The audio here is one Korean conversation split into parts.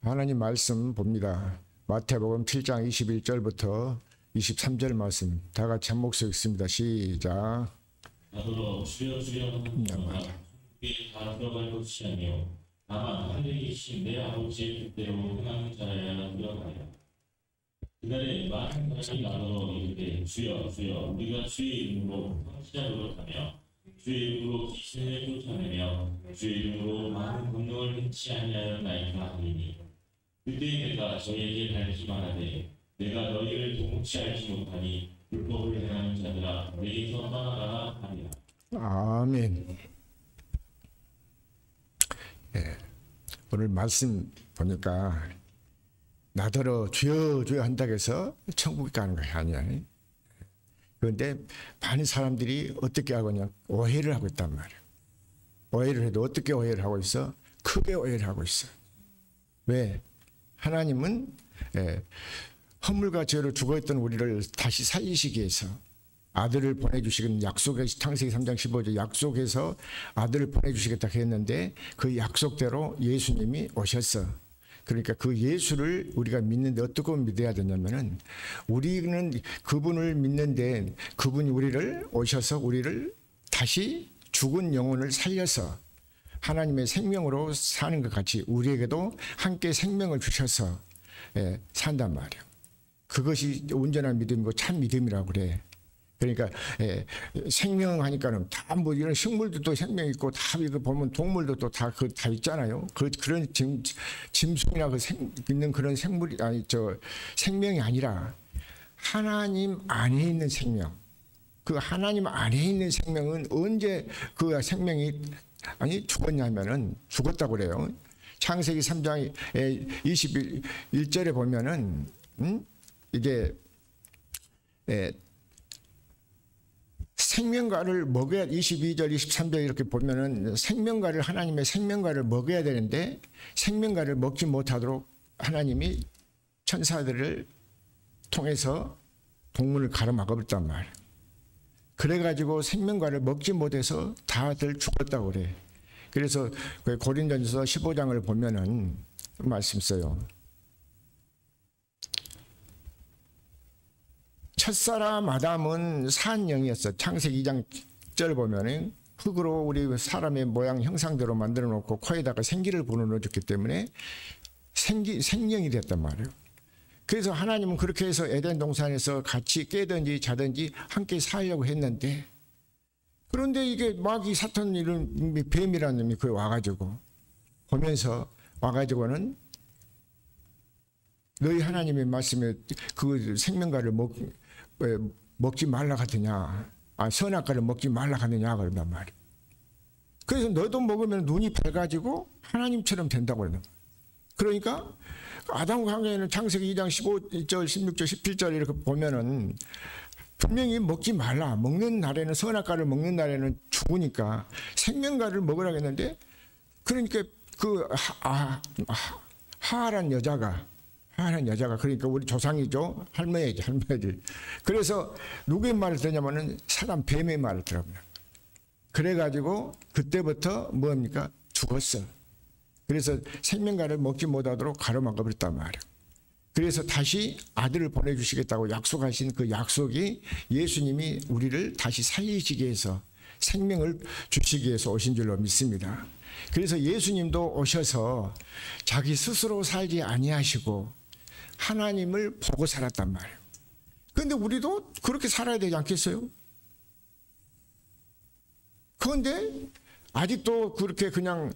하나님 말씀 봅니다. 마태복음 7장 21절부터 23절 말씀 다 같이 한 목소리 읽습니다. 시작. 나더러 주여 주여 하는 자마다 천국에 다 들어갈 것이 아니요 다만 하늘에 계신 내 아버지의 뜻대로 행하는 자라야 들어가리라. 그날에 많은 사람이 나더러 이르되 주여 주여 우리가 주의 이름으로 선지자 노릇하며 주의 이름으로 귀신을 쫓아내며 주의 이름으로 많은 권능을 행치 아니하였나이까 하리니 그때 내가 저희에게 밝히 말하되 내가 너희를 도무지 알지 못하니 불법을 행하는 자들아 내게서 떠나가라 하리라. 아멘. 예, 오늘 말씀 보니까 나더러 주여 주여 한다고 해서 천국에 가는 것이 아니야. 그런데 많은 사람들이 어떻게 하거냐, 오해를 하고 있단 말이야. 오해를 해도 어떻게 오해를 하고 있어? 크게 오해를 하고 있어. 왜? 하나님은 허물과 죄로 죽어있던 우리를 다시 살리시기 위해서 아들을 보내주시는 약속의 창세기 3장 15절 약속에서 아들을 보내주시겠다 했는데 그 약속대로 예수님이 오셨어. 그러니까 그 예수를 우리가 믿는데 어떻게 믿어야 되냐면은 우리는 그분을 믿는데 그분이 우리를 오셔서 우리를 다시 죽은 영혼을 살려서 하나님의 생명으로 사는 것 같이 우리에게도 함께 생명을 주셔서 산단 말이에요. 그것이 온전한 믿음이고 참 믿음이라고 그래. 그러니까 생명 하니까는 다 뭐 이런 식물들도 생명 있고 다 이거 보면 동물도 또 다 있잖아요. 그런 짐승이나 있는 그런 생물이 아니 생명이 아니라 하나님 안에 있는 생명. 그 하나님 안에 있는 생명은 언제 그 생명이 죽었냐면은 죽었다고 그래요. 창세기 3장 21절에 보면은 이게 생명과를 먹어야 22절 23절 이렇게 보면은 생명과를 하나님의 생명과를 먹어야 되는데 생명과를 먹지 못하도록 하나님이 천사들을 통해서 동문을 가로막아버렸단 말이에요. 그래가지고 생명과를 먹지 못해서 다들 죽었다고 그래. 그래서 고린도전서 15장을 보면은 말씀 써요. 첫사람 아담은 산영이었어. 창세기 2장 1절 보면은 흙으로 우리 사람의 모양 형상대로 만들어 놓고 코에다가 생기를 불어넣어줬기 때문에 생명이 됐단 말이에요. 그래서 하나님은 그렇게 해서 에덴 동산에서 같이 깨든지 자든지 함께 살려고 했는데 그런데 이게 마귀 사탄 이런 뱀이라는 놈이 그에 와가지고 보면서 와가지고는 너희 하나님의 말씀에 그 생명과를 먹지 말라 하더냐, 선악과를 먹지 말라 하느냐 그런단 말이에요. 그래서 너도 먹으면 눈이 밝아지고 하나님처럼 된다고 그러는 거예요. 그러니까 아담과 하와는 창세기 2장 15절, 16절, 17절 이렇게 보면은 분명히 먹지 말라. 먹는 날에는 선악과를 먹는 날에는 죽으니까 생명과를 먹으라고 했는데 그러니까 그 하하란 여자가 그러니까 우리 조상이죠. 할머니지. 그래서 누구의 말을 듣냐면은 사람 뱀의 말을 들어요. 그래가지고 그때부터 뭡니까? 죽었어. 그래서 생명과를 먹지 못하도록 가로막아버렸단 말이에요. 그래서 다시 아들을 보내주시겠다고 약속하신 그 약속이 예수님이 우리를 다시 살리시기 위해서 생명을 주시기 위해서 오신 줄로 믿습니다. 그래서 예수님도 오셔서 자기 스스로 살지 아니하시고 하나님을 보고 살았단 말이에요. 그런데 우리도 그렇게 살아야 되지 않겠어요? 그런데 아직도 그렇게 그냥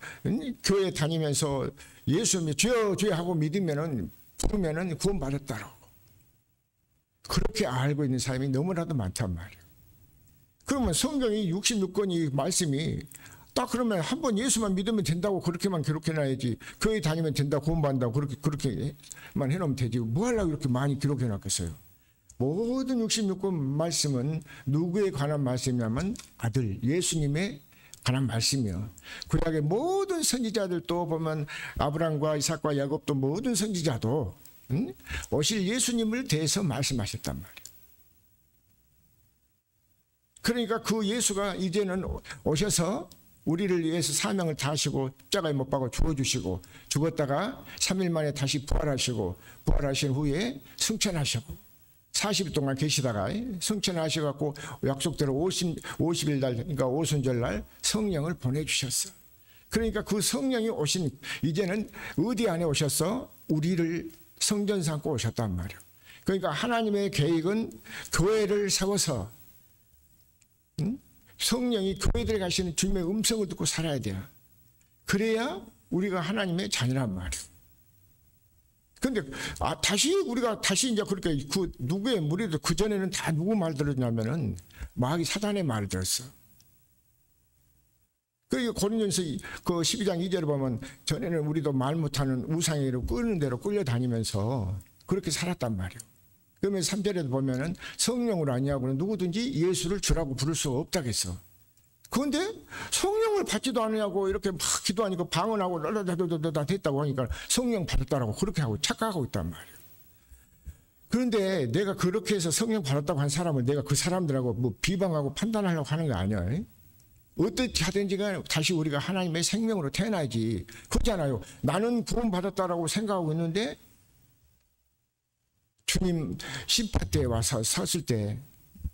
교회 다니면서 예수님이 주여 주여 하고 믿으면은 부르면은 구원받았다라고 그렇게 알고 있는 사람이 너무나도 많단 말이에요. 그러면 성경이 66권이 말씀이 딱 그러면 한번 예수만 믿으면 된다고 그렇게만 기록해놔야지. 교회 다니면 된다고 구원받는다고 그렇게만 해놓으면 되지. 뭐 하려고 이렇게 많이 기록해놨겠어요. 모든 66권 말씀은 누구에 관한 말씀이냐면 아들 예수님의 관한 말씀이요. 구약의 모든 선지자들도 보면 아브라함과 이삭과 야곱도 모든 선지자도 오실 예수님을 대해서 말씀하셨단 말이에요. 그러니까 그 예수가 이제는 오셔서 우리를 위해서 사명을 다하시고 십자가에 못 박아 죽어주시고 죽었다가 3일 만에 다시 부활하시고 부활하신 후에 승천하시고 40일 동안 계시다가 승천하셔갖고 약속대로 50일 날 그러니까 오순절 날 성령을 보내주셨어. 그러니까 그 성령이 오신 이제는 어디 안에 오셨어? 우리를 성전 삼고 오셨단 말이야. 그러니까 하나님의 계획은 교회를 세워서 성령이 교회들에 가시는 주님의 음성을 듣고 살아야 돼요. 그래야 우리가 하나님의 자녀란 말이에요. 그런데 다시 우리가 다시 이제 그렇게 그 누구의 무리도 그 전에는 다 누구 말 들었냐면은 마귀 사단의 말을 들었어. 그리고 고린도전서 그 12장 2절에 보면 전에는 우리도 말 못하는 우상에로 끄는 대로 끌려다니면서 그렇게 살았단 말이에요. 그러면 3절에도 보면은 성령으로 아니하고는 누구든지 예수를 주라고 부를 수 없다겠어. 그런데 성령을 받지도 않으냐고 이렇게 막 기도하니까 방언하고 다 됐다고 하니까 성령 받았다라고 그렇게 하고 착각하고 있단 말이에요. 그런데 내가 그렇게 해서 성령 받았다고 한 사람을 내가 그 사람들하고 뭐 비방하고 판단하려고 하는 게 아니야. 어떻게 하든지 간에 다시 우리가 하나님의 생명으로 태어나야지. 그렇잖아요. 나는 구원받았다라고 생각하고 있는데 주님 심판대에 와서 섰을 때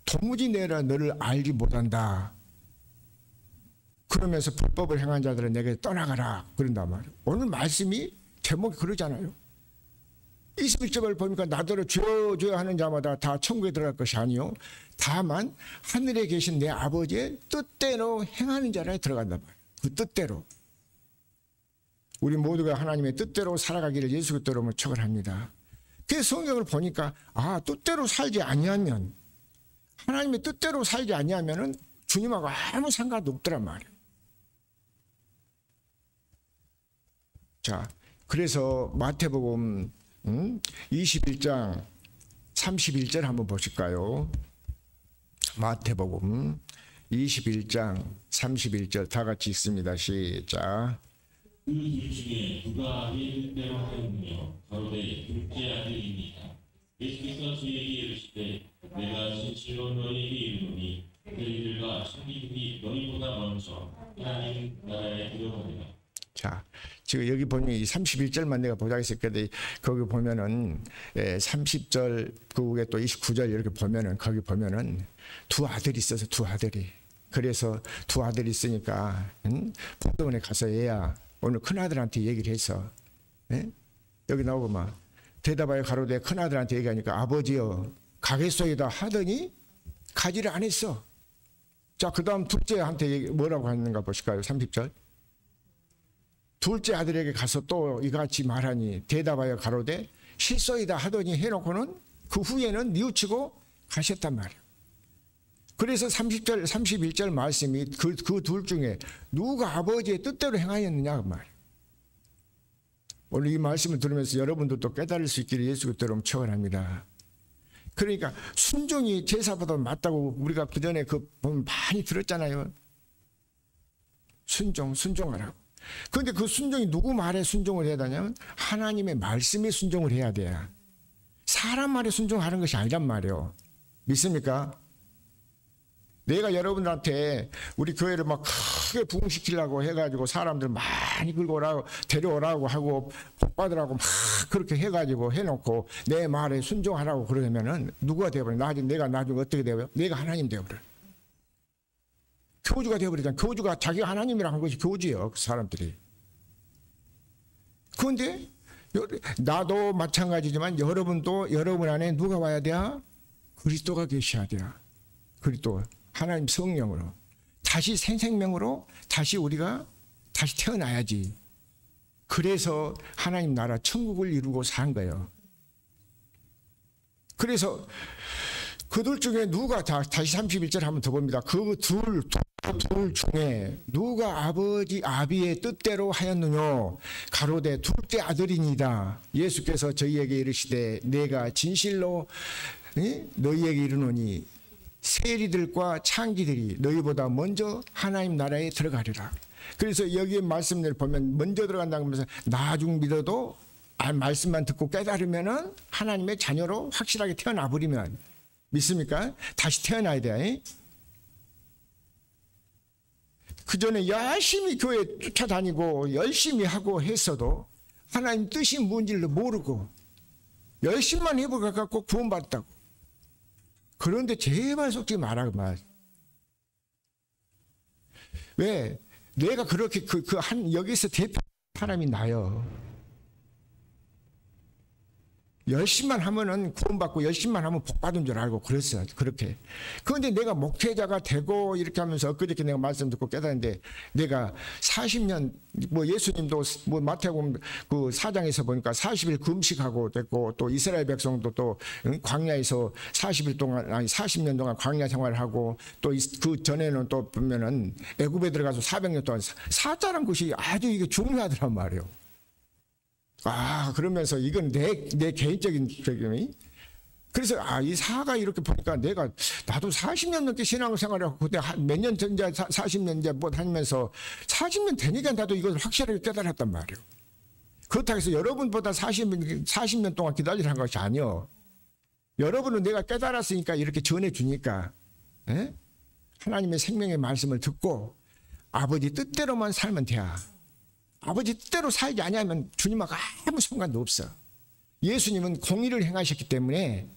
도무지 내가 너를 알지 못한다. 그러면서 불법을 행한 자들은 내게 떠나가라. 그런단 말이에요. 오늘 말씀이 제목이 그러잖아요. 21절을 보니까 나더러 주여 주여 하는 자마다 다 천국에 들어갈 것이 아니요 다만 하늘에 계신 내 아버지의 뜻대로 행하는 자라에 들어간단 말이에요. 그 뜻대로. 우리 모두가 하나님의 뜻대로 살아가기를 예수 그리스도로 축원합니다. 그 성경을 보니까 뜻대로 살지 아니하면 하나님의 뜻대로 살지 아니하면은 주님하고 아무 상관도 없더란 말이에요. 자, 그래서 마태복음 21장 31절 한번 보실까요? 마태복음 21장 31절 다 같이 읽습니다. 시작. 그 둘 중에 누가 이 뜻대로 하였느냐 가로되 둘째 아들입니다. 예수께서 저에게 이르시되 내가 진실로 너희에게 이르노니 너희들과 천국이 너희보다 먼저 하나님 나라에 들어가리라. 자, 지금 여기 보면 이 31절만 내가 보자고 했었거든. 거기 보면은 30절 그 위에 또 29절 이렇게 보면은 거기 보면은 두 아들이 있어서 두 아들이. 그래서 두 아들이 있으니까 본동원에 가서 얘야 오늘 큰아들한테 얘기를 했어. 여기 나오고 막 대답하여 가로되 큰아들한테 얘기하니까 아버지여 가겠소이다 하더니 가지를 안 했어. 자, 그 다음 둘째한테 뭐라고 하는가 보실까요? 30절. 둘째 아들에게 가서 또 이같이 말하니 대답하여 가로되 실소이다 하더니 해놓고는 그 후에는 뉘우치고 가셨단 말이에요. 그래서 30절 31절 말씀이 그 둘 중에 누가 아버지의 뜻대로 행하였느냐 그 말이에요. 오늘 이 말씀을 들으면서 여러분들도 깨달을 수 있기를 예수 그리스도로 축원합니다. 그러니까 순종이 제사보다 맞다고 우리가 그 전에 보면 많이 들었잖아요. 순종하라고. 그런데 그 순종이 누구 말에 순종을 해야 되냐면 하나님의 말씀에 순종을 해야 돼. 사람 말에 순종하는 것이 아니란 말이에요. 믿습니까? 내가 여러분들한테 우리 교회를 막 크게 부흥시키려고 해가지고 사람들 많이 끌고 오라고 데려오라고 하고 복 받으라고 막 그렇게 해가지고 해놓고 내 말에 순종하라고 그러면은 누구가 되어버려? 내가 나중에 어떻게 되어버려? 내가 하나님 되어버려. 교주가 되어버리잖아. 교주가 자기가 하나님이라 한 것이 교주예요. 그 사람들이. 그런데 나도 마찬가지지만 여러분도 여러분 안에 누가 와야 돼요? 그리스도가 계셔야 돼요. 그리스도 하나님 성령으로 다시 새 생명으로 다시 우리가 다시 태어나야지. 그래서 하나님 나라 천국을 이루고 산 거예요. 그래서 그들 중에 누가 다시 31절 한번 더 봅니다. 그 둘 중에 누가 아비의 뜻대로 하였느뇨 가로되 둘째 아들이니이다. 예수께서 저희에게 이르시되 내가 진실로 너희에게 이르노니 세리들과 창기들이 너희보다 먼저 하나님 나라에 들어가리라. 그래서 여기에 말씀을 보면 먼저 들어간다고 하면서 나중 믿어도 말씀만 듣고 깨달으면은 하나님의 자녀로 확실하게 태어나 버리면 믿습니까? 다시 태어나야 돼. 그 전에 열심히 교회 쫓아다니고 열심히 하고 했어도 하나님 뜻이 뭔지를 모르고 열심히만 해보고 구원받았다고. 그런데 제발 속지 마라. 왜? 내가 그렇게 여기서 대표 사람이 나요. 열심만 하면은 구원받고 열심만 하면 복받은 줄 알고 그랬어요. 그렇게. 그런데 내가 목회자가 되고 이렇게 하면서 엊그저께 내가 말씀 듣고 깨달았는데 내가 40년 뭐 예수님도 뭐 마태복음 그 4장에서 보니까 40일 금식하고 됐고 또 이스라엘 백성도 또 광야에서 40일 동안 아니 40년 동안 광야 생활하고 또 그 전에는 또 보면은 애굽에 들어가서 400년 동안 사자란 것이 아주 이게 중요하더란 말이에요. 그러면서 이건 내 개인적인 적용이. 그래서 이 사가 이렇게 보니까 나도 40년 넘게 신앙생활을 하고 그때 몇 년 전 이제 40년 이제 뭐 다니면서 40년 되니까 나도 이걸 확실하게 깨달았단 말이에요. 그렇다고 해서 여러분보다 40년 동안 기다리라는 것이 아니요. 여러분은 내가 깨달았으니까 이렇게 전해주니까 하나님의 생명의 말씀을 듣고 아버지 뜻대로만 살면 돼. 아버지 뜻대로 살지 아니하면 주님하고 아무 상관도 없어. 예수님은 공의를 행하셨기 때문에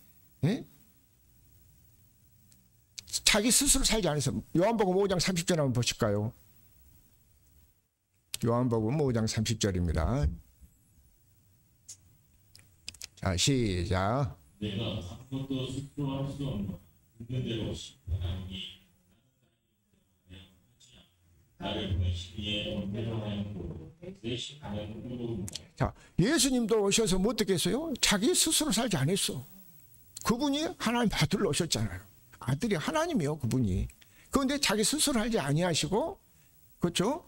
자기 스스로 살지 않아서. 요한복음 5장 30절 한번 보실까요? 요한복음 5장 30절입니다. 자, 시작. 내가 아무것도 스스로 할 수 없는 있는 대로 하나님이 나를 보내신 이의 온대로 하였고 내 심판은 누구입니까? 자, 예수님도 오셔서 뭐 어떻게 했어요? 자기 스스로 살지 않았어. 그분이 하나님 받들러 오셨잖아요. 아들이 하나님이요, 그분이. 그런데 자기 스스로 하지 아니하시고, 그렇죠?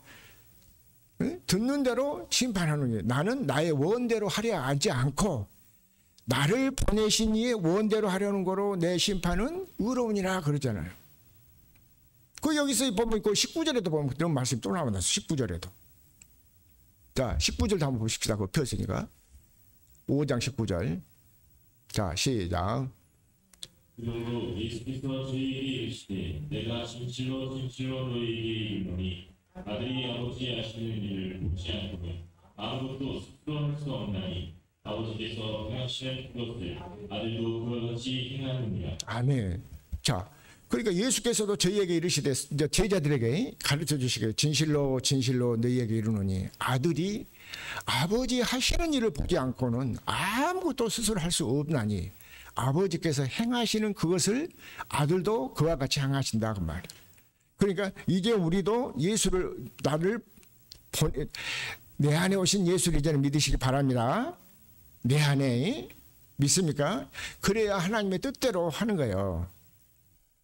듣는 대로 심판하는 게, 나는 나의 원대로 하려 하지 않고 나를 보내신 이의 원대로 하려는 거로 내 심판은 의로우니라 그러잖아요. 그 여기서 보면 그 19절에도 보면 그런 말씀이 또 나온다. 19절에도. 자, 19절 한번 보십시다. 그 펴으니까 5장 19절. 자, 시작. 그러므로 예수께서 저희에게 이르시되 내가 진실로 진실로 너희에게 이르노니 아들이 아버지 하시는 일을 묻지 않고는 아무것도 스스로 할 수 없나니 아버지께서 행하시는 그것을 아들도 그와 같이 행하느니라. 아멘. 자, 그러니까 예수께서도 저희에게 이르시되 이제 제자들에게 가르쳐 주시기를 진실로 진실로 너희에게 이르노니 아들이 아버지 하시는 일을 보지 않고는 아무것도 스스로 할 수 없나니 아버지께서 행하시는 그것을 아들도 그와 같이 행하신다 그 말이에요. 그러니까 이제 우리도 예수를 내 안에 오신 예수를 이제는 믿으시기 바랍니다. 내 안에 믿습니까? 그래야 하나님의 뜻대로 하는 거예요.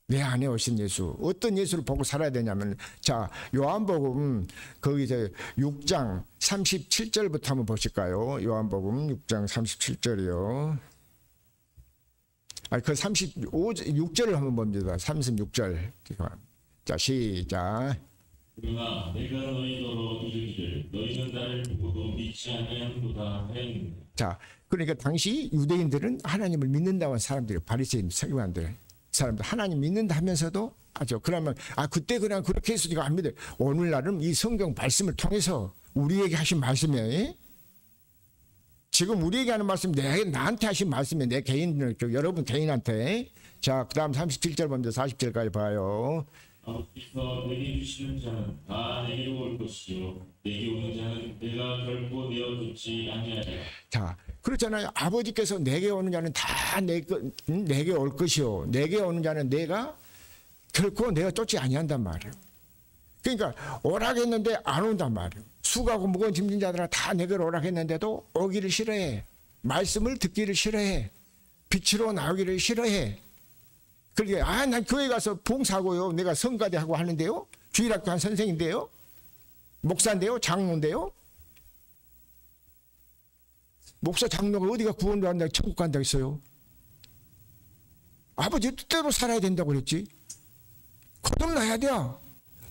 내 안에 오신 예수. 어떤 예수를 보고 살아야 되냐면, 자, 요한복음 거기서 6장 37절부터 한번 보실까요? 요한복음 6장 37절이요. 그 36절을 한번 봅니다. 36절. 자, 시작. 그러나 내가 너희더러 이르기를 너희는 나를 보고도 믿지 아니하는도다 하였느니라. 자, 그러니까 당시 유대인들은 하나님을 믿는다고 한 사람들이 바리새인, 서기관들 사람들 하나님 믿는다 하면서도 그러면 그때 그냥 그렇게 했으니까 안 믿어요. 오늘날은 이 성경 말씀을 통해서 우리에게 하신 말씀이에요. 지금 우리에게 하는 말씀, 나한테 하신 말씀이에요. 내 개인, 여러분 개인한테. 자, 그 다음 37절 먼저 40절까지 봐요. 아버지께서 내게 주시는 자는 다 내게로 올 것이요 내게 오는 자는 내가 결코 내어주지 아니하리라. 자, 그렇잖아요. 아버지께서 내게 오는 자는 다 내게 올 것이요 내게 오는 자는 내가 결코 내가 쫓지 아니한단 말이에요. 그러니까 오락했는데 안 온단 말이에요. 수고하고 무거운 짐진 자들아 다 내게로 오락했는데도 오기를 싫어해. 말씀을 듣기를 싫어해. 빛으로 나오기를 싫어해. 그러게 난 교회 가서 봉사하고요. 내가 성가대하고 하는데요. 주일학교 한 선생인데요. 목사인데요. 장로인데요. 목사 장로가 어디가 구원도 한다 천국 간다 했어요. 아버지 뜻대로 살아야 된다고 그랬지. 거듭나야 돼.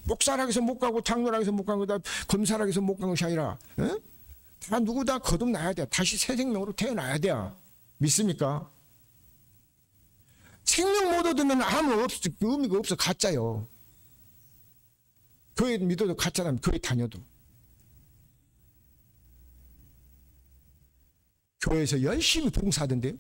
목사라 해서 못 가고 장로라 해서 못 간 거다. 검사라 해서 못 간 것이 아니라 다 누구 다 거듭나야 돼. 다시 새 생명으로 태어나야 돼. 믿습니까? 생명 못 얻으면 아무 의미가 없어. 가짜요. 교회 믿어도 가짜라면 교회 다녀도. 교회에서 열심히 봉사하던데요.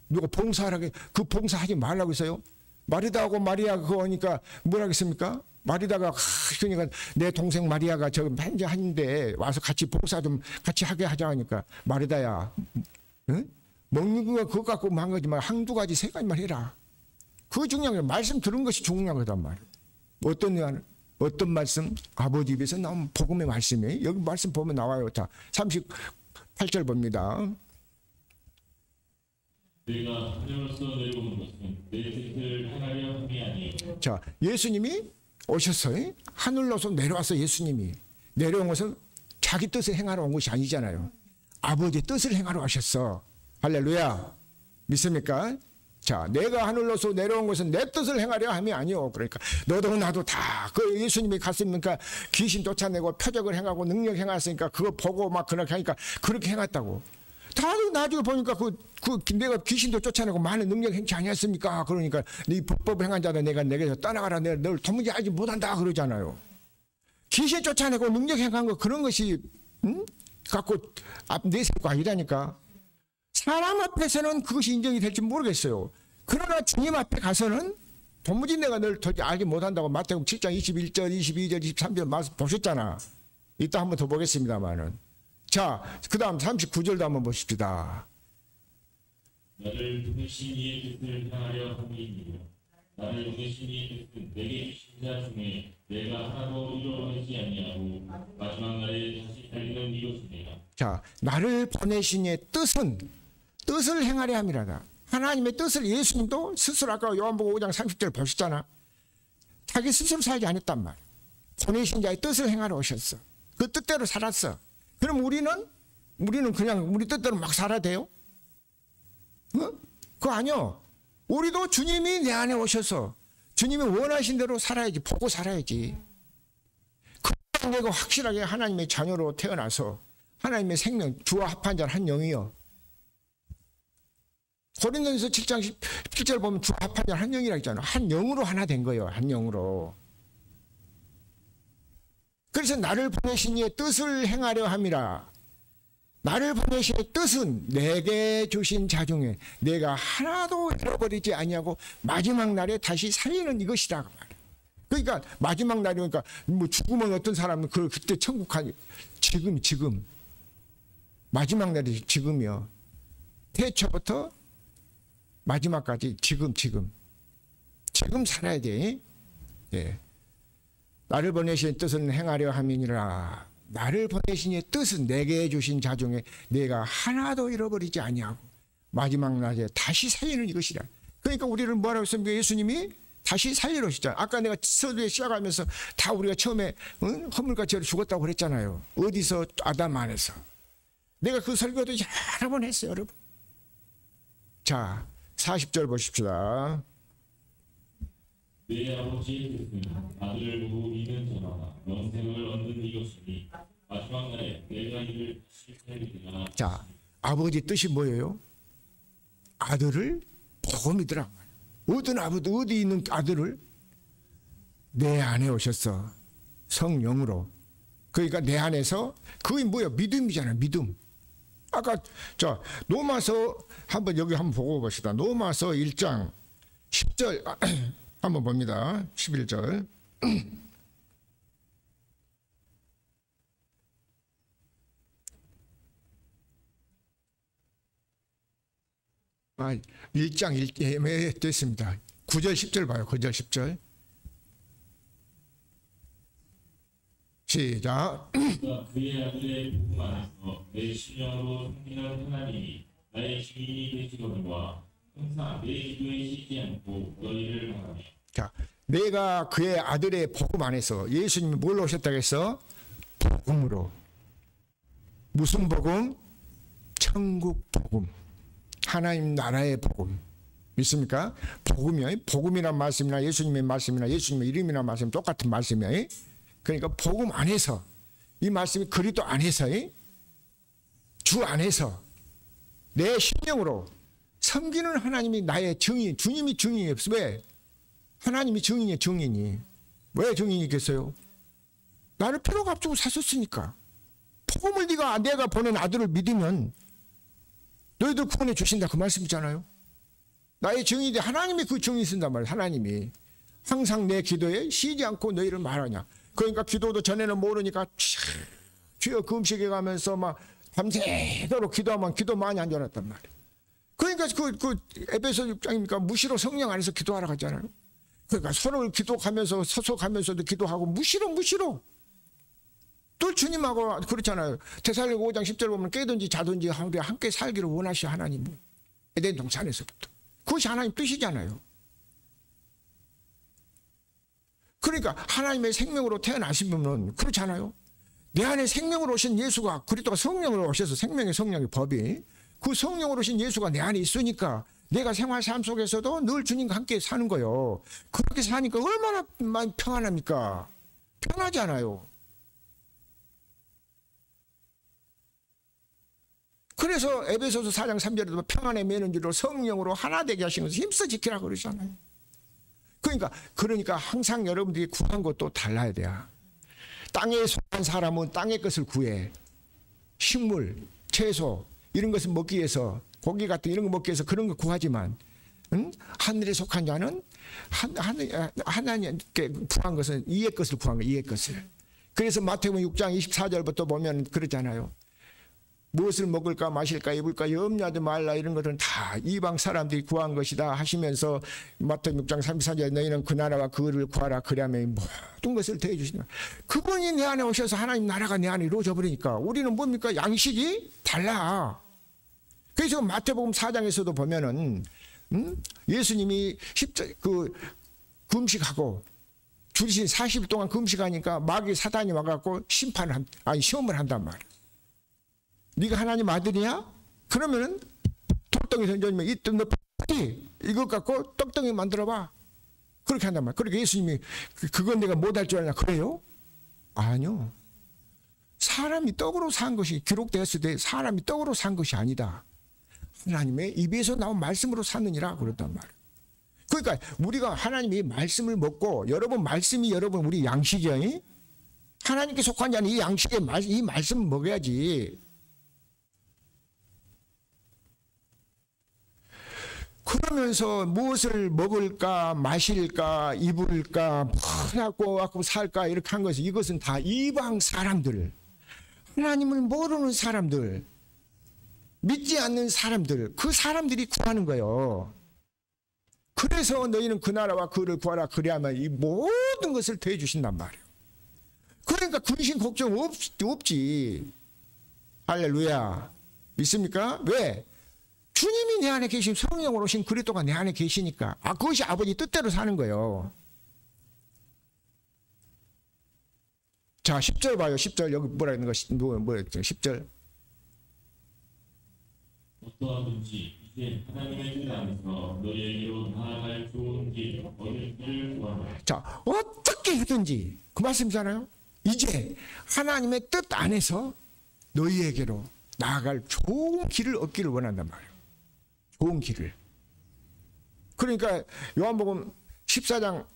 누가 봉사하라고, 그 봉사하지 말라고 했어요. 마리다하고 마리아 그거 하니까 뭐라 그랬습니까? 마리다가 그러니까 내 동생 마리아가 저 현재 하는데 와서 같이 봉사 좀 같이 하게 하자 하니까 마리다야, 응? 먹는 거 그거 갖고 한 거지 말 한두 가지 세 가지만 해라. 그거 중요한 거야. 말씀 들은 것이 중요한 거단 말이야. 어떤 말씀? 아버지 입에서 나온 복음의 말씀이에요. 여기 말씀 보면 나와요. 자, 38절 봅니다. 내가 하늘로서 내려오는 것은 내 뜻을 행하려 함이 아니요. 자, 예수님이 오셨어요. 하늘로서 내려와서 예수님이 내려온 것은 자기 뜻을 행하러 온 것이 아니잖아요. 아버지 뜻을 행하러 오셨어. 할렐루야. 믿습니까? 자, 내가 하늘로서 내려온 것은 내 뜻을 행하려 함이 아니요. 그러니까 너도 나도 다 그 예수님이 갔으니까 귀신 쫓아내고 표적을 행하고 능력 행했으니까 그거 보고 막 그렇게 하니까 그렇게 행했다고. 다들 나중에 보니까 내가 귀신도 쫓아내고 많은 능력 행치 아니었습니까? 그러니까 네 불법을 행한 자들 내가 내게서 떠나가라. 내가 널 도무지 알지 못한다 그러잖아요. 귀신 쫓아내고 능력 행한 거 그런 것이 갖고 내세울 거 아니라니까. 사람 앞에서는 그것이 인정이 될지 모르겠어요. 그러나 주님 앞에 가서는 도무지 내가 널 도저히 알지 못한다고 마태복음 7장 21절, 22절, 23절 말씀 보셨잖아. 이따 한번 더 보겠습니다만은. 자, 그 다음 39절도 한번 보십시다. 나를 보내신 이의 뜻을 행하려 함이니요. 나를 보내신 이의 뜻은 내게 주신 자 중에 내가 하나도 이루어지지 아니하고 마지막 날에 다시 살리는 이것이니라. 자, 나를 보내신 이의 뜻을 행하려 함이라다. 하나님의 뜻을 예수님도 스스로 아까 요한복음 5장 30절 보셨잖아. 자기 스스로 살지 않았단 말이야. 보내신 자의 뜻을 행하러 오셨어. 그 뜻대로 살았어. 그럼 우리는 그냥 우리 뜻대로 막 살아야 돼요? 그거 아니요. 우리도 주님이 내 안에 오셔서 주님이 원하신 대로 살아야지. 보고 살아야지. 그 내가 확실하게 하나님의 자녀로 태어나서 하나님의 생명, 주와 합한 자는 한 영이요. 고린도전서 7장 17절 보면 주와 합한 자는 한 영이라고 했잖아요. 한 영으로 하나 된 거예요. 한 영으로. 그래서 나를 보내신 이의 뜻을 행하려 함이라. 나를 보내신 이의 뜻은 내게 주신 자 중에 내가 하나도 잃어버리지 아니하고 마지막 날에 다시 살리는 이것이라 그 말이야. 그러니까 마지막 날이니까 뭐 죽으면 어떤 사람은 그때 천국 가니 지금 마지막 날이 지금이요. 태초부터 마지막까지 지금 살아야 돼. 예. 나를 보내신 뜻은 행하려 함이니라. 나를 보내신 이의 뜻은 내게 주신 자 중에 내가 하나도 잃어버리지 아니하고 마지막 날에 다시 살리는 이것이라. 그러니까 우리를 뭐라고 했습니까? 예수님이 다시 살리러 오시잖아요. 아까 내가 서두에 시작하면서 다 우리가 처음에 허물과 죄로 죽었다고 그랬잖아요. 어디서? 아담 안에서. 내가 그 설교도 여러 번 했어요, 여러분. 자, 40절 보십시다. 내 아버지의 뜻은 아들을 보고 믿는 자마다 영생을 얻는 이것이니 마지막 날에 내가 이를 다시 살리리라. 자, 아버지 뜻이 뭐예요? 아들을 보고 믿으라. 어떤 아버지, 어디 있는 아들을? 내 안에 오셨어. 성령으로. 그러니까 내 안에서 그게 뭐야? 믿음이잖아, 믿음. 아까 자 로마서 한번 여기 한번 보고 봅시다. 로마서 1장 10절 한번 봅니다. 11절. 1장 1에 됐습니다. 9절 10절 봐요. 9절 10절. 시작. 그의 아들의 복음 안에서 내 심령으로 섬기는 하나님이 나의 주인이 되시거니와 항상 내 기도에 쉬지 않고 너희를 바라며. 자, 내가 그의 아들의 복음 안에서 예수님이 뭘로 오셨다고 했어? 복음으로. 무슨 복음? 천국 복음. 하나님 나라의 복음. 믿습니까? 복음이요. 복음이란 말씀이나 예수님의 말씀이나 예수님의 이름이나 말씀 똑같은 말씀이에요. 그러니까 복음 안에서 이 말씀이 그리스도 안에서 주 안에서 내 심령으로 섬기는 하나님이 나의 증인, 주님이 증인이 없어. 왜? 하나님이 증인이에요. 증인이. 왜 증인이겠어요? 나를 피로 값주고 샀었으니까. 복음을 내가 보낸 아들을 믿으면 너희들 구원해 주신다 그 말씀이잖아요. 나의 증인이 하나님이 그 증인 쓴단 말이에요. 하나님이 항상 내 기도에 쉬지 않고 너희를 말하냐. 그러니까 기도도 전에는 모르니까 주여 금식해 가면서 막 밤새도록 기도하면 기도 많이 안 전했단 말이에요. 그러니까 그 에베소 6장이니까 무시로 성령 안에서 기도하러 가잖아요. 그러니까 서로 기도하면서 서속하면서도 기도하고 무시로 또 주님하고 그렇잖아요. 데살로니가 5장 10절 보면 깨든지 자든지 우리 함께 살기를 원하시오 하나님. 에덴 동산에서부터. 그것이 하나님 뜻이잖아요. 그러니까 하나님의 생명으로 태어나신 분은 그렇잖아요. 내 안에 생명으로 오신 예수가 그리스도가 성령으로 오셔서 생명의 성령의 법이 그 성령으로 오신 예수가 내 안에 있으니까 내가 생활 삶 속에서도 늘 주님과 함께 사는 거예요. 그렇게 사니까 얼마나 많이 평안합니까? 편하지 않아요. 그래서 에베소서 4장 3절에도 평안의 매는지로 성령으로 하나 되게 하신 것을 힘써 지키라고 그러잖아요. 그러니까 항상 여러분들이 구한 것도 달라야 돼요. 땅에 속한 사람은 땅의 것을 구해. 식물, 채소 이런 것을 먹기 위해서 고기 같은 이런 거 먹기 위해서 그런 거 구하지만 하늘에 속한 자는 하나님께 구한 것은 이의 것을 구한 거예요. 이의 것을. 그래서 마태복음 6장 24절부터 보면 그러잖아요. 무엇을 먹을까 마실까 입을까 염려하지 말라 이런 것들은 다 이방 사람들이 구한 것이다 하시면서 마태복음 6장 34절에 너희는 그 나라와 그를 구하라 그리하면 모든 것을 더해 주신다. 그분이 내 안에 오셔서 하나님 나라가 내 안에 이루어져 버리니까 우리는 뭡니까? 양식이 달라. 그래서 마태복음 4장에서도 보면은 예수님이 금식하고 주신 40일 동안 금식하니까 마귀 사단이 와갖고 시험을 한단 말이야. 네가 하나님 아들이야? 그러면은 돌덩이 던져주면 너 이것 갖고 떡덩이 만들어봐. 그렇게 한단 말이야. 그러니까 예수님이 그건 내가 못할 줄 아냐 그래요? 아니요. 사람이 떡으로 산 것이 기록되었을 때 사람이 떡으로 산 것이 아니다. 하나님의 입에서 나온 말씀으로 사느니라 그랬단 말이에요. 그러니까 우리가 하나님의 말씀을 먹고 여러분 말씀이 여러분 우리 양식이요. 하나님께 속한 자는 이 양식의 이 말씀을 먹어야지. 그러면서 무엇을 먹을까 마실까 입을까 뭐하고 살까 이렇게 한 것이 이것은 다 이방 사람들 하나님을 모르는 사람들 믿지 않는 사람들 그 사람들이 구하는 거예요. 그래서 너희는 그 나라와 그를 구하라 그리하면 이 모든 것을 더해 주신단 말이에요. 그러니까 근심 걱정 없지. 할렐루야. 믿습니까? 왜? 주님이 내 안에 계신 성령으로 오신 그리스도가 내 안에 계시니까 그것이 아버지 뜻대로 사는 거예요. 자 10절 봐요. 10절 여기 뭐라 있는 거 뭐였죠? 10절 어떠하든지 이제 하나님의 뜻 안에서 너희에게로 나아갈 좋은 길 얻을 길을 구하라. 자 어떻게 하든지 그 말씀이잖아요. 이제 하나님의 뜻 안에서 너희에게로 나아갈 좋은 길을 얻기를 원한단 말이에요. 좋은 길을. 그러니까 요한복음 14장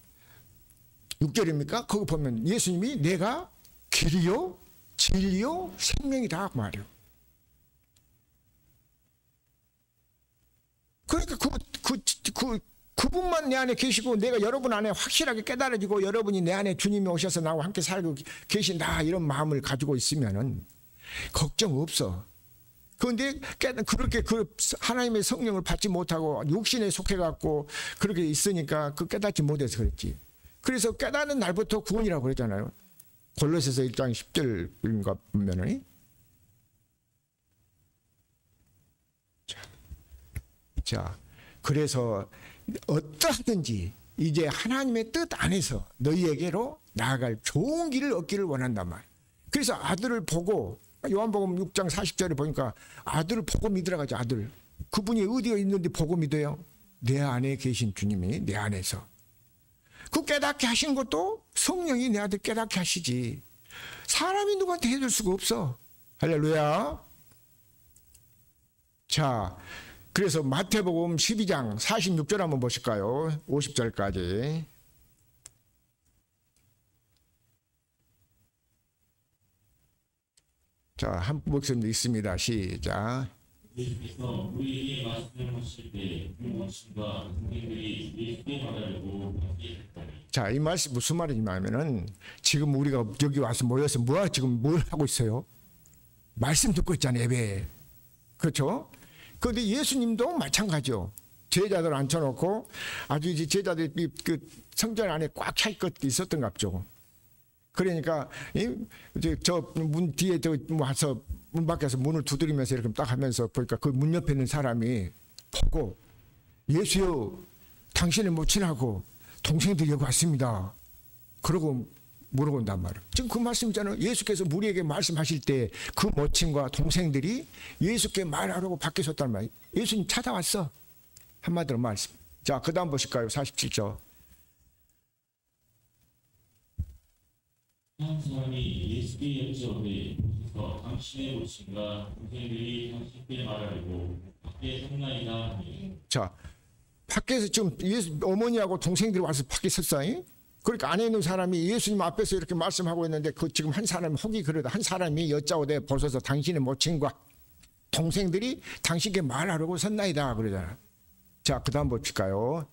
6절입니까? 거기 보면 예수님이 내가 길이요 진리요 생명이다 그 말이에요. 그러니까 그분만 내 안에 계시고 내가 여러분 안에 확실하게 깨달아지고 여러분이 내 안에 주님이 오셔서 나와 함께 살고 계신다 이런 마음을 가지고 있으면은 걱정 없어. 그런데 그렇게 하나님의 성령을 받지 못하고 육신에 속해갖고 그렇게 있으니까 깨닫지 못해서 그랬지. 그래서 깨닫는 날부터 구원이라고 그랬잖아요. 골로새서 1장 10절인가 보면은. 자, 그래서 어떠하든지 이제 하나님의 뜻 안에서 너희에게로 나아갈 좋은 길을 얻기를 원한단 말이에요. 그래서 아들을 보고 요한복음 6장 40절에 보니까 아들을 보고 믿으라고 하죠. 아들. 그분이 어디에 있는데 보고 믿어요? 내 안에 계신 주님이 내 안에서. 그 깨닫게 하신 것도 성령이 내 아들 깨닫게 하시지. 사람이 누구한테 해줄 수가 없어. 할렐루야. 자, 그래서 마태복음 12장 46절 한번 보실까요? 50절까지. 자, 한 목소리 있습니다. 시작. 예수께서 우리에게 말씀하실 때 그 모친과 동생들이 예수께 말하려고 밖에 했다니. 자, 이 말씀 무슨 말이냐면은 지금 우리가 여기 와서 모여서 지금 뭘 하고 있어요? 말씀 듣고 있잖아요, 예배. 그렇죠? 그런데 예수님도 마찬가지요. 제자들 앉혀놓고 아주 이제 제자들이 그 성전 안에 꽉 찰 것 있었던갑죠. 그러니까 저 문 뒤에 와서 문 밖에서 문을 두드리면서 이렇게 딱 하면서 보니까 그 문 옆에 있는 사람이 보고 예수여, 당신의 모친하고 동생들이 여기 왔습니다. 그러고 물어본단 말이에요. 지금 그 말씀이잖아요. 예수께서 우리에게 말씀하실 때 그 모친과 동생들이 예수께 말하라고 밖에 섰단 말이에요. 예수님 찾아왔어. 한마디로 말씀. 자, 그 다음 보실까요? 47절. 한 사람이 예수께 여쭤오되 오셔서 당신의 모친과 동생들이 당신께 말하려고 밖에 섰나이다 하니. 자, 밖에서 지금 예수 어머니하고 동생들이 와서 밖에 섰어요. 그러니까 안에 있는 사람이 예수님 앞에서 이렇게 말씀하고 있는데 그 지금 한 사람이 혹이 그러다 한 사람이 여짜오되 보소서 당신의 모친과 동생들이 당신께 말하려고 섰나이다 그러잖아. 자, 그 다음 볼까요?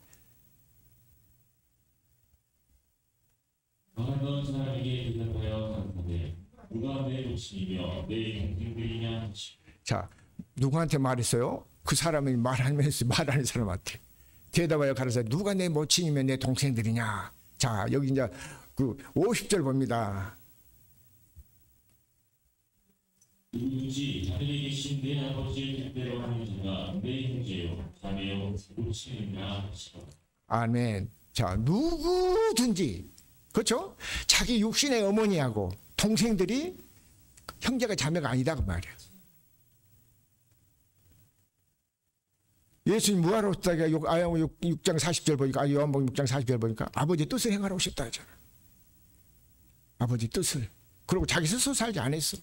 말하던 사람에게 대답하여 가로되 누가 내 모친이며 내 동생들이냐 하시고. 자, 누구한테 말했어요? 그 사람이 말하면서 말하는 사람한테 대답하여 가로되 누가 내 모친이며 내 동생들이냐. 자, 여기 이제 그 50절 봅니다. 누구든지 하늘에 계신 내 아버지의 뜻대로 하는 자가 내 형제요 자매요 모친이라 하시고. 아멘. 자, 누구든지, 그렇죠? 자기 육신의 어머니하고 동생들이 형제가 자매가 아니다 그 말이에요. 예수님 뭐하러 오셨다가 6장 40절 보니까, 요한복음 6장 40절 보니까 아버지 뜻을 행하러 오셨다 하잖아. 아버지 뜻을. 그리고 자기 스스로 살지 않았어.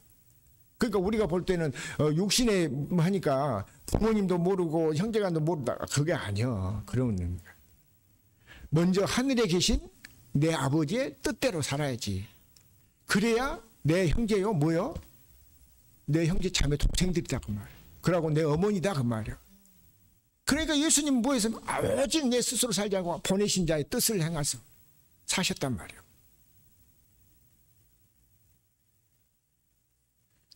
그러니까 우리가 볼 때는 육신에 하니까 부모님도 모르고 형제간도 모르다. 그게 아니야. 그러면 먼저 하늘에 계신 내 아버지의 뜻대로 살아야지. 그래야 내 형제요 뭐요? 내 형제 자매 동생들이다 그 말이야. 그러고 내 어머니다 그 말이야. 그러니까 예수님 뭐해서 오직 내 스스로 살지 않고 보내신 자의 뜻을 행하서 사셨단 말이에요.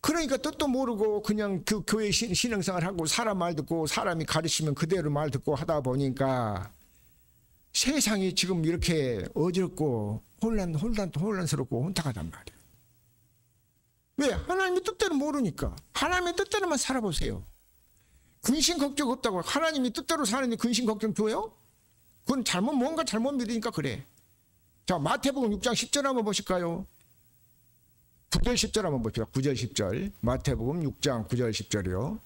그러니까 뜻도 모르고 그냥 그 교회 신앙생활 하고 사람 말 듣고 사람이 가르치면 그대로 말 듣고 하다 보니까 세상이 지금 이렇게 어지럽고 혼란스럽고 혼탁하단 말이에요. 왜? 하나님의 뜻대로 모르니까. 하나님의 뜻대로만 살아보세요. 근심 걱정 없다고. 하나님이 뜻대로 사는데 근심 걱정 줘요? 그건 뭔가 잘못 믿으니까 그래. 자, 마태복음 6장 10절 한번 보실까요? 9절 10절 한번 봅시다. 9절 10절. 마태복음 6장 9절 10절이요.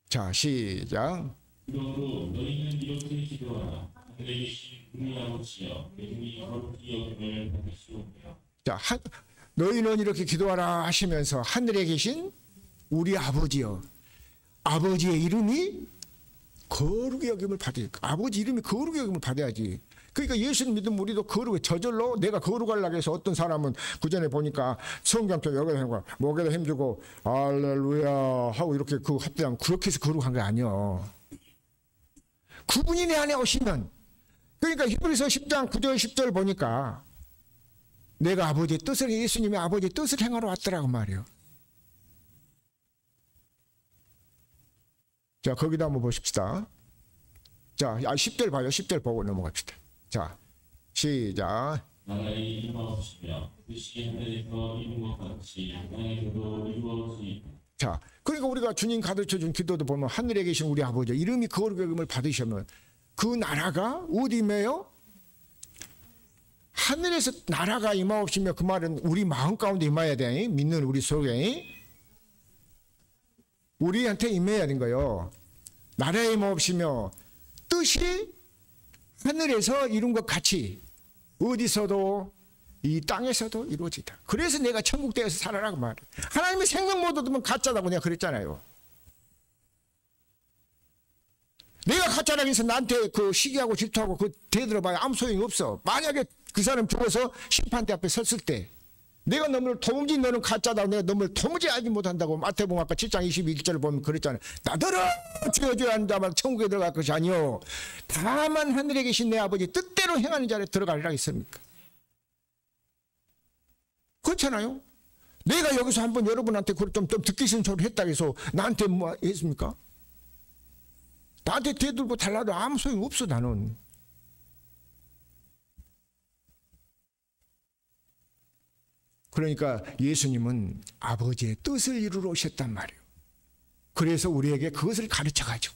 자, 시작. 그러므로 너희는 이렇게 기도하라. 하늘에 계신 우리 아버지여 이름이 거룩히 여김을 받으시오며. 자, 너희는 이렇게 기도하라 하시면서 하늘에 계신 우리 아버지여, 아버지의 이름이 거룩히 여김을 받아야 돼. 아버지 이름이 거룩히 여김을 받아야지. 그러니까 예수님 믿으면 우리도 거룩해. 저절로 내가 거룩하려고 해서 어떤 사람은 그 전에 보니까 성경표 여기다 하는 거야. 목에다 힘주고 할렐루야 하고 이렇게 그 합당 그렇게 해서 거룩한 게 아니야. 그분이 내 안에 오시면, 그러니까 히브리서 10장 9절 10절 보니까 내가 아버지의 뜻을, 예수님의 아버지의 뜻을 행하러 왔더라고 말이에요. 자, 거기다 한번 보십시다. 자, 10절 봐요. 10절 보고 넘어갑시다. 자, 시작. 나라의 임하옵시며 뜻이 하늘에서 이룬 것 같이 땅에서도 이루어지이다. 자, 그러니까 우리가 주님 가르쳐준 기도도 보면 하늘에 계신 우리 아버지 이름이 거룩의 이름을 받으시면 그 나라가 어디 임해요? 하늘에서 나라가 임하옵시며 그 말은 우리 마음 가운데 임해야 돼. 믿는 우리 속에 우리한테 임해야 되는 거예요. 나라에 임하옵시며 뜻이 하늘에서 이룬 것 같이 어디서도 이 땅에서도 이루어지다. 그래서 내가 천국 되어서 살아라고 말해. 하나님의 생명 못 얻으면 가짜라고 내가 그랬잖아요. 내가 가짜라고 해서 나한테 그 시기하고 질투하고 그 대들어봐야 아무 소용이 없어. 만약에 그 사람 죽어서 심판대 앞에 섰을 때 내가 너를 도무지 너는 가짜다. 내가 너를 도무지 알지 못한다고. 마태복음 아까 7장 22절을 보면 그랬잖아요. 나더러 주여 한 자만 천국에 들어갈 것이 아니요 다만 하늘에 계신 내 아버지 뜻대로 행하는 자를 들어가리라 했습니까? 그렇잖아요. 내가 여기서 한번 여러분한테 좀 듣기 싫은 소리 했다고 해서 나한테 뭐 했습니까? 나한테 대들고 달라도 아무 소용 없어 나는. 그러니까 예수님은 아버지의 뜻을 이루러 오셨단 말이에요. 그래서 우리에게 그것을 가르쳐가지고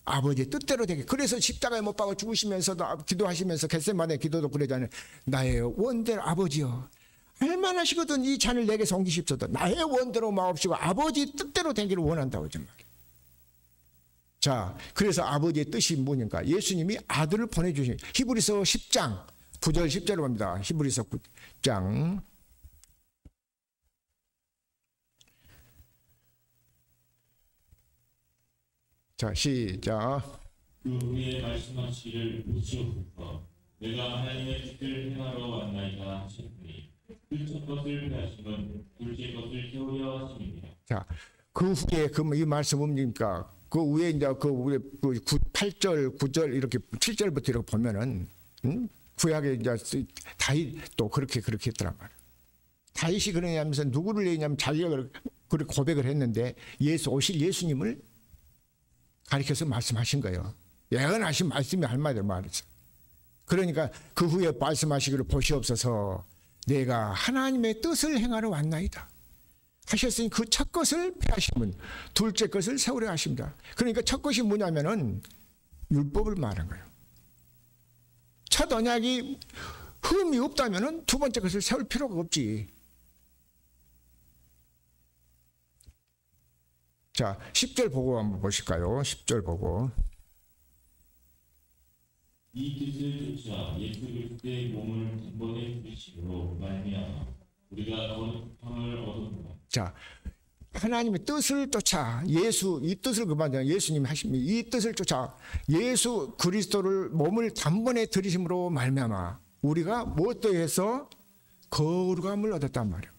아버지의 뜻대로 되게. 그래서 십자가에 못 박아 죽으시면서도 기도하시면서 겟세마네 기도도 그러잖아요. 나의 원대로 아버지여 할만하시거든 이 잔을 내게서 옮기십소서. 나의 원대로 마옵시고 아버지 뜻대로 되기를 원한다고 하죠. 자, 그래서 아버지의 뜻이 뭐니까 예수님이 아들을 보내주신 히브리서 10장 9절 10절을 봅니다. 히브리서 9장 자, 시작. 그 후에 말씀하시기를 묻지옵소서. 내가 하나님의 뜻을 행하러 왔나이다 하셨으니 그 첫 것을 폐하심은 둘째 것을 세우려 하심이니라. 자, 그 후에 이 말씀 뭡니까? 그 위에 이제 그 8절, 9절 이렇게 7절부터 이렇게 보면은 구약에 이제 다윗 또 그렇게 했더란 말이에요. 다윗이 그러냐면서 누구를 얘기냐면 자기가 그렇게 고백을 했는데 오실 예수님을 가리켜서 말씀하신 거예요. 예언하신 말씀이 한마디로 말했어요. 그러니까 그 후에 말씀하시기를 보시옵소서. 내가 하나님의 뜻을 행하러 왔나이다 하셨으니 그 첫 것을 폐하시면 둘째 것을 세우려 하십니다. 그러니까 첫 것이 뭐냐면은 율법을 말한 거예요. 첫 언약이 흠이 없다면은 두 번째 것을 세울 필요가 없지. 자, 10절 보고 한번 보실까요? 10절 보고. 이 뜻을 쫓아 예수 그리스도의 몸을 단번에 부리심으로 말미암아 우리가 거룩함을 얻었노라. 자, 하나님의 뜻을 쫓아 이 뜻을 그만하잖아요. 예수님이 하십니다. 이 뜻을 쫓아 예수 그리스도를 몸을 단번에 들이심으로 말미암아 우리가 무엇도 해서 거룩함을 얻었단 말이에요.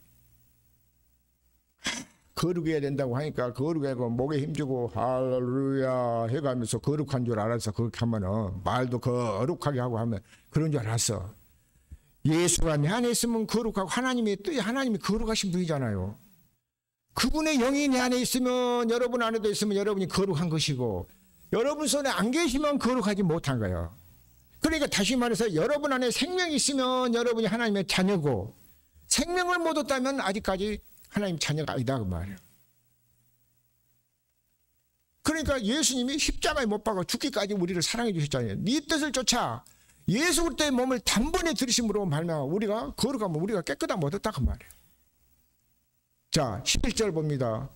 거룩해야 된다고 하니까 거룩하고 목에 힘주고 할렐루야 해가면서 거룩한 줄 알았어. 그렇게 하면은 말도 거룩하게 하고 하면 그런 줄 알았어. 예수가 내 안에 있으면 거룩하고 하나님이 거룩하신 분이잖아요. 그분의 영이 내 안에 있으면 여러분 안에도 있으면 여러분이 거룩한 것이고 여러분 손에 안 계시면 거룩하지 못한 거예요. 그러니까 다시 말해서 여러분 안에 생명이 있으면 여러분이 하나님의 자녀고 생명을 못 얻다면 아직까지 하나님 자녀가 아니다 그 말이에요. 그러니까 예수님이 십자가에 못 박아 죽기까지 우리를 사랑해 주셨잖아요. 네 뜻을 쫓아 예수 그리스도의 몸을 단번에 들이심으로 말미암아 우리가 거룩하면 우리가 깨끗함 얻었다 그 말이에요. 자, 11절 봅니다.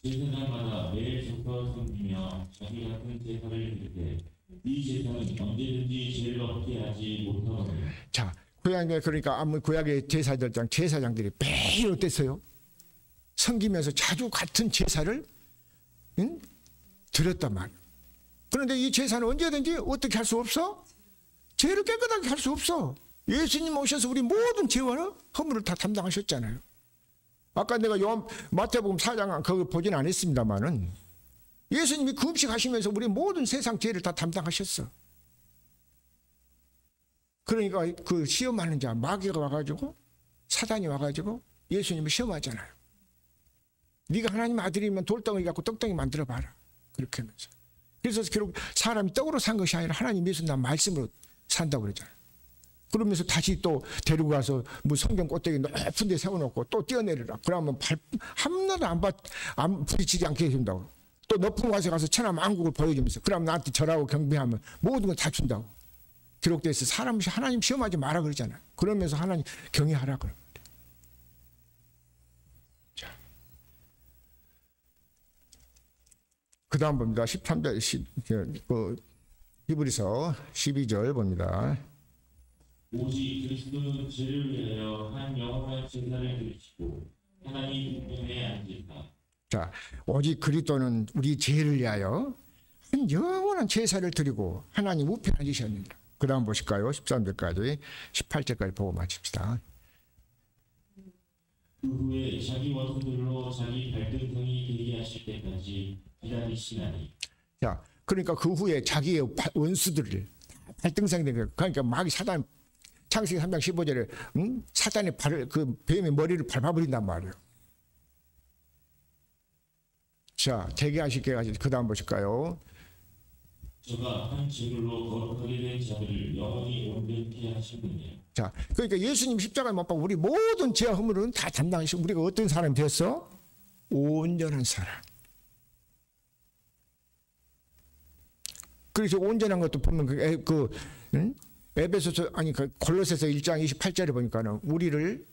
제사장마다 매일 섞어 섬기며 자기 같은 제사를 드릴 때 이 제사는 언제든지 죄를 없게 하지 못하거든요. 자, 그러니까 구약의 제사장들이 매일 어땠어요? 섬기면서 자주 같은 제사를 드렸단 말이에요. 그런데 이 제사는 언제든지 어떻게 할 수 없어? 죄를 깨끗하게 할 수 없어. 예수님 오셔서 우리 모든 죄와 허물을 다 담당하셨잖아요. 아까 내가 마태복음 4장 거기 보진 않았습니다만은 예수님이 금식하시면서 우리 모든 세상 죄를 다 담당하셨어. 그러니까 그 시험하는 자 마귀가 와가지고 사단이 와가지고 예수님을 시험하잖아요. 네가 하나님 아들이면 돌덩이 갖고 떡덩이 만들어봐라. 그렇게 하면서. 그래서 결국 사람이 떡으로 산 것이 아니라 하나님 예수님 말씀으로 산다고 그러잖아요. 그러면서 다시 또 데리고 가서 뭐 성경 꼭대기 높은 데 세워놓고 또 뛰어내리라. 그러면 한나도 안 부딪히지 않게 해준다고. 또 높은 곳에 가서 천하만국을 보여주면서 그러면 나한테 절하고 경배하면 모든 걸 다 준다고. 기록되어 있어. 사람 하나님 시험하지 마라 그러잖아요. 그러면서 하나님 경외하라 그래요. 자, 그 다음 봅니다. 13절 히브리서 12절 봅니다. 오직 그리스도는 죄를 위하여 한 영원한 제사를 드리시고 하나님 우편에 앉으사. 자, 오직 그리스도는 우리 죄를 위하여 한 영원한 제사를 드리고 하나님 우편에 앉으셨느니라. 그 다음 보실까요? 13절까지 18절까지 보고 마칩시다. 그 후에 자기 원수들로 자기 발등성이 되게 하실 때까지 기다리시나니. 자, 그러니까 그 후에 자기의 원수들을 발등상이 된 거예요. 그러니까 마귀 사단, 창세기 3장 15절에 사단의 발을, 그 뱀의 머리를 밟아버린단 말이에요. 자, 되게 하실게 가지고 그 다음 보실까요? 저가 한 제물로 거룩하게 된 자들을 영원히 온전케 하시느니라. 자, 그러니까 예수님 십자가에 못 박고 우리 모든 죄와 허물은 다 담당하시고 우리가 어떤 사람이 됐어? 온전한 사람. 그래서 온전한 것도 보면 에베소서 아니 골로새서 1장 28절에 보니까는 우리를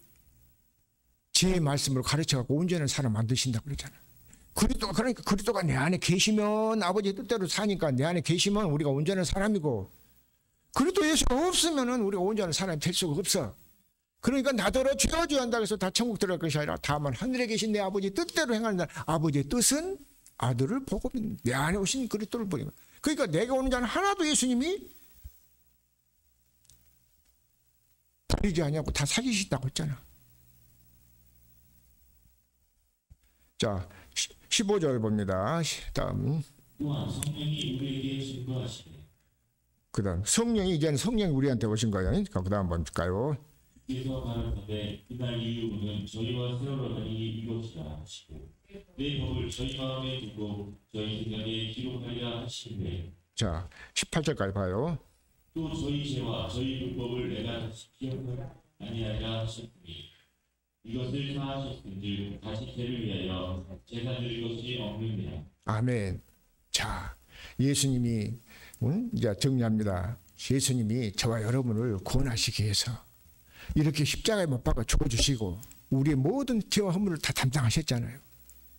제 말씀으로 가르쳐 갖고 온전한 사람 만드신다고 그러잖아. 그러니까 그리스도가 내 안에 계시면 아버지의 뜻대로 사니까 내 안에 계시면 우리가 온전한 사람이고, 그리스도 예수가 없으면은 우리가 온전한 사람이 될 수가 없어. 그러니까 나더러 죄어줘야 한다고 해서 다 천국 들어갈 것이 아니라 다만 하늘에 계신 내 아버지의 뜻대로 행하는 날, 아버지의 뜻은 아들을 보고 내 안에 오신 그리스도를 보리라. 그러니까 내가 오는 자는 하나도 예수님이 버리지 않냐고 다 살리신다고 했잖아. 자, 15절 봅니다. 다음. 또한 성령이 우리에게 증거하시되. 그 다음 성령이 이제는 성령이 우리한테 오신 거예요. 그 다음 볼까요? 그래서 가라사대 이날 이후로는 저희와 세월하니 이것이라 하시고 내 법을 저희 마음에 두고 저희 생각에 기록하리라 하시는데. 자, 18절까지 봐요. 또 저희 죄와 저희 율법을 내가 다시 기억하지 아니하리라 하셨으니 이것을 사하셨은즉 다시 죄를 위하여 제사 드릴 것이 없느니라. 아멘. 자, 예수님이 이제 정리합니다. 예수님이 저와 여러분을 구원하시기 위해서 이렇게 십자가에 못 박아 죽어주시고 우리의 모든 죄와 허물을 다 담당하셨잖아요.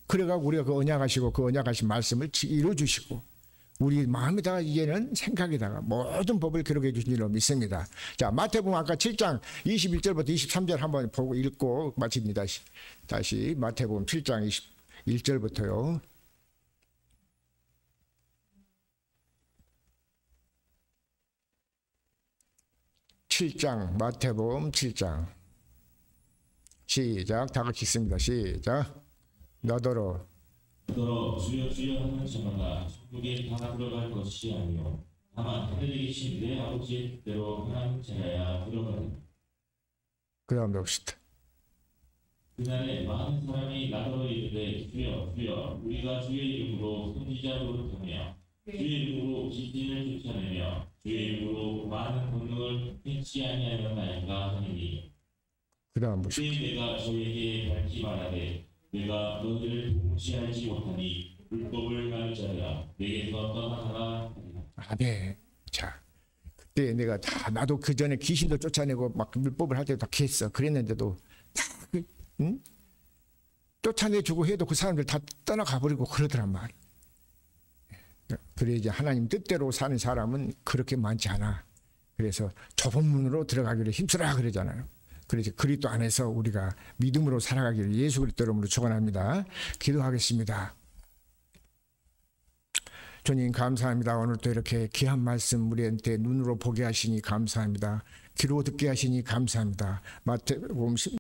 그래가지고 우리가 그 언약하시고 그 언약하신 말씀을 이루어주시고 우리 마음에다가 이제는 생각에다가 모든 법을 기록해 주신 줄로 믿습니다. 자, 마태복음 아까 7장 21절부터 23절 한번 보고 읽고 마칩니다. 다시 마태복음 7장 21절부터요. 마태복음 7장 시작. 다 같이 읽습니다. 시작. 너더러 주여 주여 하는 자마다 천국에 다 들어갈 것이 아니요 다만 하늘에 계신 내 아버지의 뜻대로 하는 자야 들어가리라. 그 다음 봅시다. 그날에 많은 사람이 나더러 이르되 주여 주여 우리가 주의 이름으로 선지자 노릇하며 주의 이름으로 지진을 쫓아내며 주의 이름으로 많은 권능을 행치 아니하였나이까 하느니. 그 다음 봅시다. 그때 내가 저에게 밝히 말하되 내가 너희를 도무지 알지 못하니 율법을 행하는 자야 내게서 떠나가라. 아멘. 자, 그때 내가 나도 그 전에 귀신도 쫓아내고 막 율법을 할 때도 다 했어. 그랬는데도 다 쫓아내주고 해도 그 사람들 다 떠나가 버리고 그러더란 말이야. 그래 이제 하나님 뜻대로 사는 사람은 그렇게 많지 않아. 그래서 좁은 문으로 들어가기를 힘쓰라 그러잖아요. 그래서 그리스도 안에서 우리가 믿음으로 살아가기를 예수 그리스도 이름으로 축원합니다. 기도하겠습니다. 주님 감사합니다. 오늘 또 이렇게 귀한 말씀 우리한테 눈으로 보게 하시니 감사합니다. 귀로 듣게 하시니 감사합니다. 마태복음